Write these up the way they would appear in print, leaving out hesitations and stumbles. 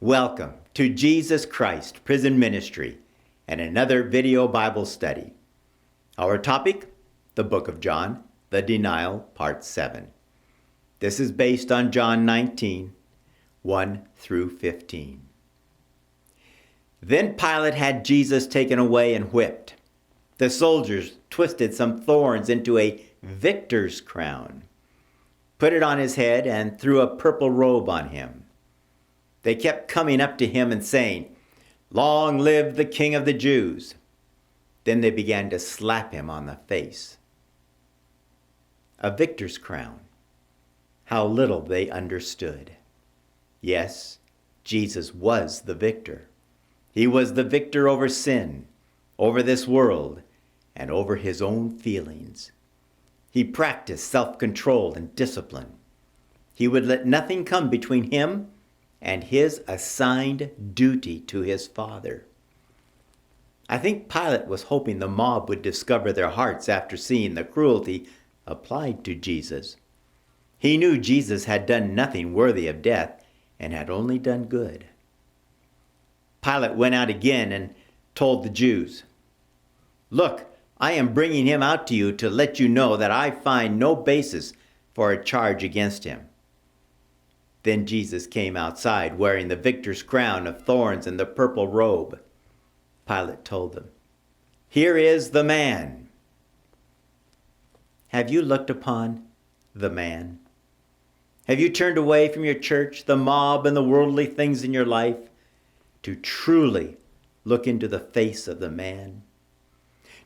Welcome to Jesus Christ Prison Ministry and another video Bible study. Our topic, the book of John, the denial, part 7. This is based on John 19, 1 through 15. Then Pilate had Jesus taken away and whipped. The soldiers twisted some thorns into a victor's crown, put it on his head, and threw a purple robe on him. They kept coming up to him and saying, "Long live the King of the Jews." Then they began to slap him on the face. A victor's crown. How little they understood. Yes, Jesus was the victor. He was the victor over sin, over this world, and over his own feelings. He practiced self-control and discipline. He would let nothing come between him and his assigned duty to his Father. I think Pilate was hoping the mob would discover their hearts after seeing the cruelty applied to Jesus. He knew Jesus had done nothing worthy of death and had only done good. Pilate went out again and told the Jews, "Look, I am bringing him out to you to let you know that I find no basis for a charge against him." Then Jesus came outside wearing the victor's crown of thorns and the purple robe. Pilate told them, "Here is the man." Have you looked upon the man? Have you turned away from your church, the mob, and the worldly things in your life to truly look into the face of the man?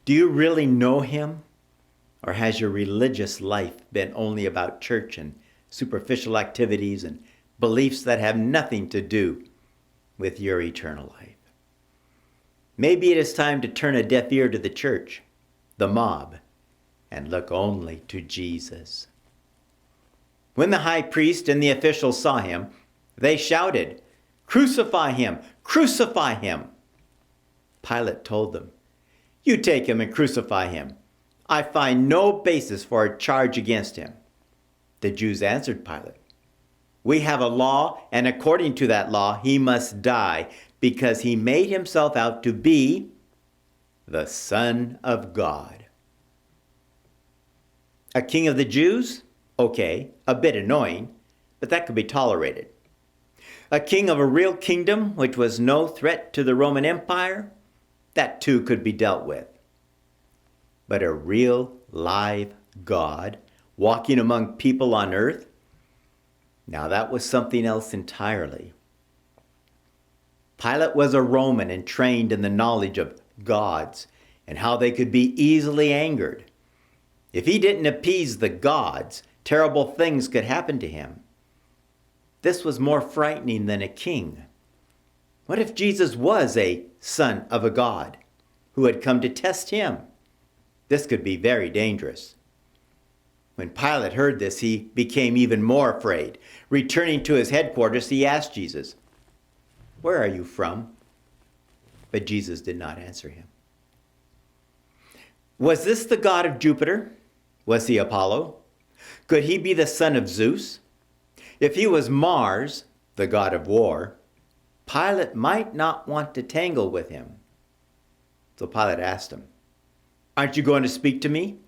Do you really know him? Or has your religious life been only about church and superficial activities and beliefs that have nothing to do with your eternal life? Maybe it is time to turn a deaf ear to the church, the mob, and look only to Jesus. When the high priest and the officials saw him, they shouted, "Crucify him! Crucify him!" Pilate told them, "You take him and crucify him. I find no basis for a charge against him." The Jews answered Pilate, "We have a law, and according to that law, he must die, because he made himself out to be the Son of God." A king of the Jews? Okay, a bit annoying, but that could be tolerated. A king of a real kingdom, which was no threat to the Roman Empire? That too could be dealt with. But a real, live God walking among people on earth? Now that was something else entirely. Pilate was a Roman and trained in the knowledge of gods and how they could be easily angered. If he didn't appease the gods, terrible things could happen to him. This was more frightening than a king. What if Jesus was a son of a god who had come to test him? This could be very dangerous. When Pilate heard this, he became even more afraid. Returning to his headquarters, he asked Jesus, "Where are you from?" But Jesus did not answer him. Was this the god of Jupiter? Was he Apollo? Could he be the son of Zeus? If he was Mars, the god of war, Pilate might not want to tangle with him. So Pilate asked him, "Aren't you going to speak to me?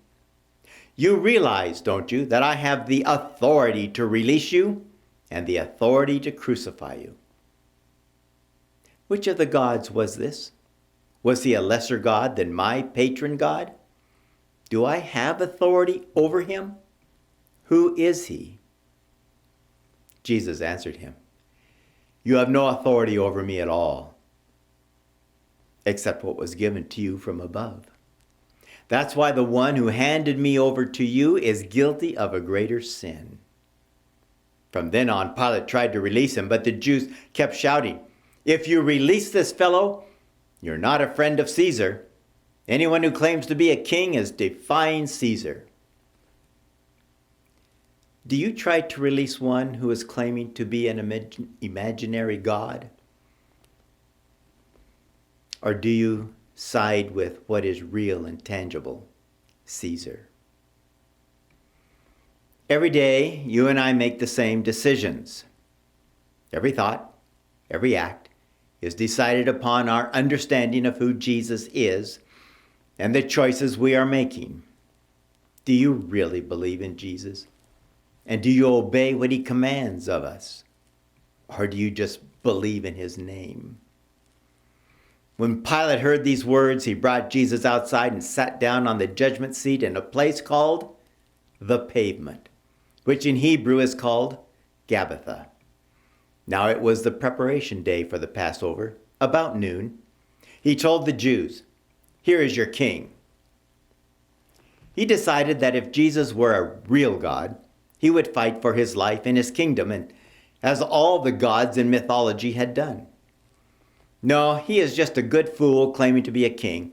You realize, don't you, that I have the authority to release you and the authority to crucify you?" Which of the gods was this? Was he a lesser god than my patron god? Do I have authority over him? Who is he? Jesus answered him, "You have no authority over me at all, except what was given to you from above. That's why the one who handed me over to you is guilty of a greater sin." From then on, Pilate tried to release him, but the Jews kept shouting, "If you release this fellow, you're not a friend of Caesar. Anyone who claims to be a king is defying Caesar." Do you try to release one who is claiming to be an imaginary god? Or do you side with what is real and tangible, Caesar? Every day, you and I make the same decisions. Every thought, Every act is decided upon our understanding of who Jesus is and the choices we are making. Do you really believe in Jesus? And do you obey what he commands of us? Or do you just believe in his name? When Pilate heard these words, he brought Jesus outside and sat down on the judgment seat in a place called the Pavement, which in Hebrew is called Gabbatha. Now it was the preparation day for the Passover, about noon. He told the Jews, "Here is your king." He decided that if Jesus were a real God, he would fight for his life and his kingdom, and as all the gods in mythology had done. No, he is just a good fool claiming to be a king.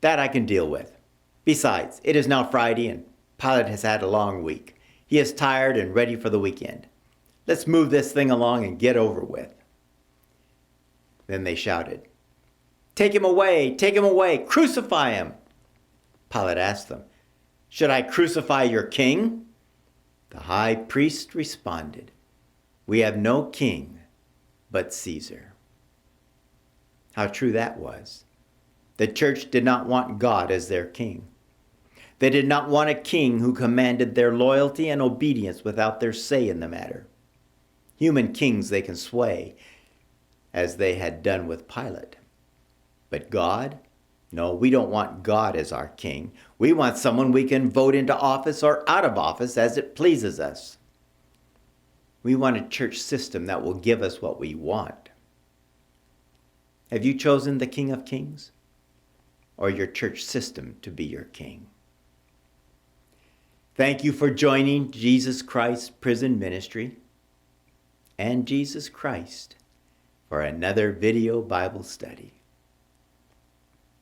That I can deal with. Besides, it is now Friday and Pilate has had a long week. He is tired and ready for the weekend. Let's move this thing along and get over with. Then they shouted, take him away, crucify him." Pilate asked them, "Should I crucify your king?" The high priest responded, "We have no king but Caesar." How true that was. The church did not want God as their king. They did not want a king who commanded their loyalty and obedience without their say in the matter. Human kings they can sway, as they had done with Pilate. But God? No, we don't want God as our king. We want someone we can vote into office or out of office as it pleases us. We want a church system that will give us what we want. Have you chosen the King of Kings or your church system to be your king? Thank you for joining Jesus Christ Prison Ministry and Jesus Christ for another video Bible study.